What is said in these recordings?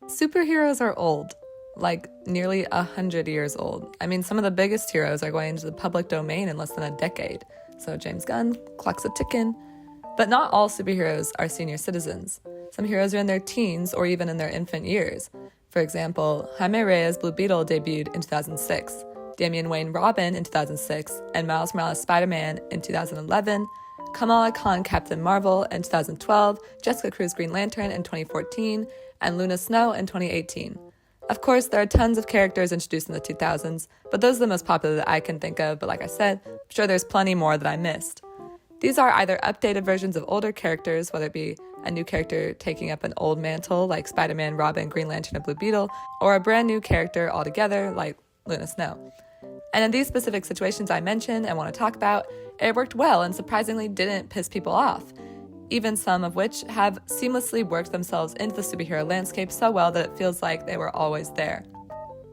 Superheroes are old, like nearly 100 years old. I mean, some of the biggest heroes are going into the public domain in less than a decade. So James Gunn, clock's a ticking. But not all superheroes are senior citizens. Some heroes are in their teens or even in their infant years. For example, Jaime Reyes' Blue Beetle debuted in 2006, Damian Wayne Robin in 2006, and Miles Morales Spider-Man in 2011, Kamala Khan Captain Marvel in 2012, Jessica Cruz Green Lantern in 2014, and Luna Snow in 2018. Of course, there are tons of characters introduced in the 2000s, but those are the most popular that I can think of, but like I said, I'm sure there's plenty more that I missed. These are either updated versions of older characters, whether it be a new character taking up an old mantle like Spider-Man, Robin, Green Lantern, and Blue Beetle, or a brand new character altogether like Luna Snow. And in these specific situations I mentioned and want to talk about, it worked well and surprisingly didn't piss people off, even some of which have seamlessly worked themselves into the superhero landscape so well that it feels like they were always there.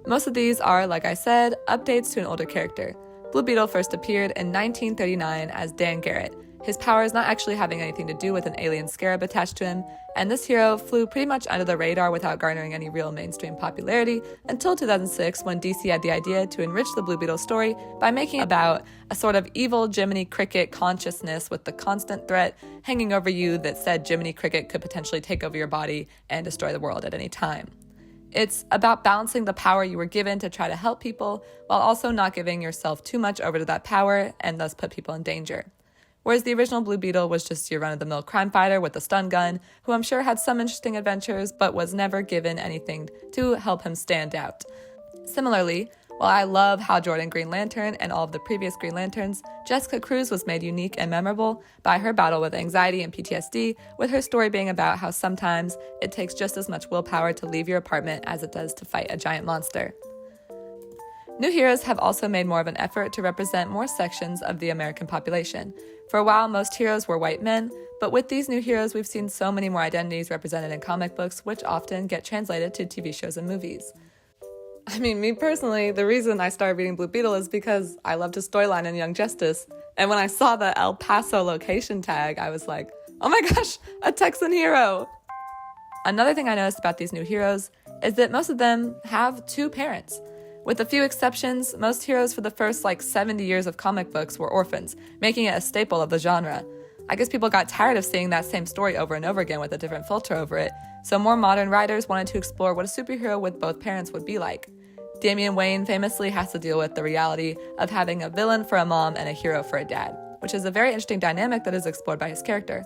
Most of these are, like I said, updates to an older character. Blue Beetle first appeared in 1939 as Dan Garrett, his powers not actually having anything to do with an alien scarab attached to him, and this hero flew pretty much under the radar without garnering any real mainstream popularity until 2006 when DC had the idea to enrich the Blue Beetle story by making it about a sort of evil Jiminy Cricket consciousness with the constant threat hanging over you that said Jiminy Cricket could potentially take over your body and destroy the world at any time. It's about balancing the power you were given to try to help people while also not giving yourself too much over to that power and thus put people in danger. Whereas the original Blue Beetle was just your run-of-the-mill crime fighter with a stun gun, who I'm sure had some interesting adventures but was never given anything to help him stand out. Similarly, while I love Hal Jordan Green Lantern and all of the previous Green Lanterns, Jessica Cruz was made unique and memorable by her battle with anxiety and PTSD, with her story being about how sometimes it takes just as much willpower to leave your apartment as it does to fight a giant monster. New heroes have also made more of an effort to represent more sections of the American population. For a while, most heroes were white men, but with these new heroes, we've seen so many more identities represented in comic books, which often get translated to TV shows and movies. I mean, me personally, the reason I started reading Blue Beetle is because I loved his storyline in Young Justice. And when I saw the El Paso location tag, I was like, oh my gosh, a Texan hero! Another thing I noticed about these new heroes is that most of them have two parents. With a few exceptions, most heroes for the first 70 years of comic books were orphans, making it a staple of the genre. I guess people got tired of seeing that same story over and over again with a different filter over it, so more modern writers wanted to explore what a superhero with both parents would be like. Damian Wayne famously has to deal with the reality of having a villain for a mom and a hero for a dad, which is a very interesting dynamic that is explored by his character.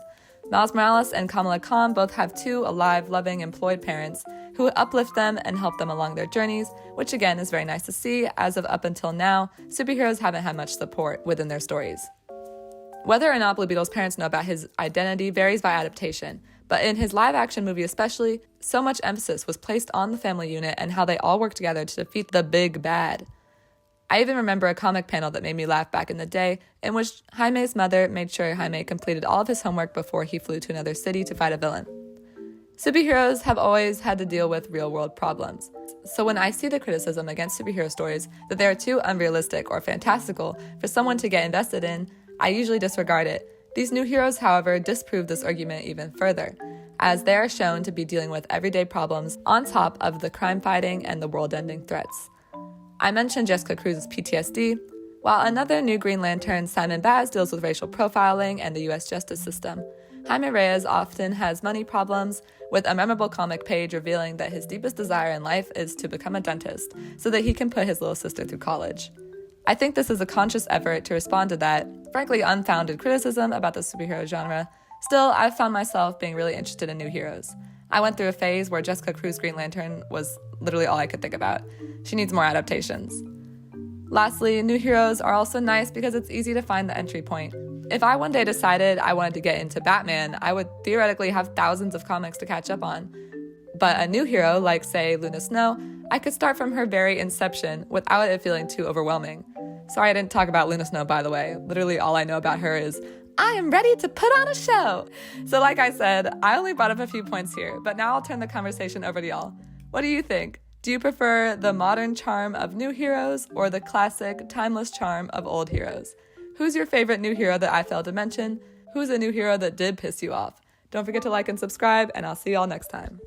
Miles Morales and Kamala Khan both have two alive, loving, employed parents who uplift them and help them along their journeys, which again is very nice to see, as of up until now, superheroes haven't had much support within their stories. Whether or not Blue Beetle's parents know about his identity varies by adaptation, but in his live-action movie especially, so much emphasis was placed on the family unit and how they all work together to defeat the big bad. I even remember a comic panel that made me laugh back in the day, in which Jaime's mother made sure Jaime completed all of his homework before he flew to another city to fight a villain. Superheroes have always had to deal with real-world problems. So when I see the criticism against superhero stories that they are too unrealistic or fantastical for someone to get invested in, I usually disregard it. These new heroes, however, disprove this argument even further, as they are shown to be dealing with everyday problems on top of the crime fighting and the world-ending threats. I mentioned Jessica Cruz's PTSD, while another new Green Lantern, Simon Baz, deals with racial profiling and the US justice system. Jaime Reyes often has money problems, with a memorable comic page revealing that his deepest desire in life is to become a dentist so that he can put his little sister through college. I think this is a conscious effort to respond to that, frankly unfounded criticism about the superhero genre. Still, I've found myself being really interested in new heroes. I went through a phase where Jessica Cruz Green Lantern was literally all I could think about. She needs more adaptations. Lastly, new heroes are also nice because it's easy to find the entry point. If I one day decided I wanted to get into Batman, I would theoretically have thousands of comics to catch up on. But a new hero, like say Luna Snow, I could start from her very inception without it feeling too overwhelming. Sorry I didn't talk about Luna Snow, by the way. Literally all I know about her is, I am ready to put on a show. So like I said, I only brought up a few points here, but now I'll turn the conversation over to y'all. What do you think? Do you prefer the modern charm of new heroes or the classic, timeless charm of old heroes? Who's your favorite new hero that I failed to mention? Who's a new hero that did piss you off? Don't forget to like and subscribe, and I'll see y'all next time.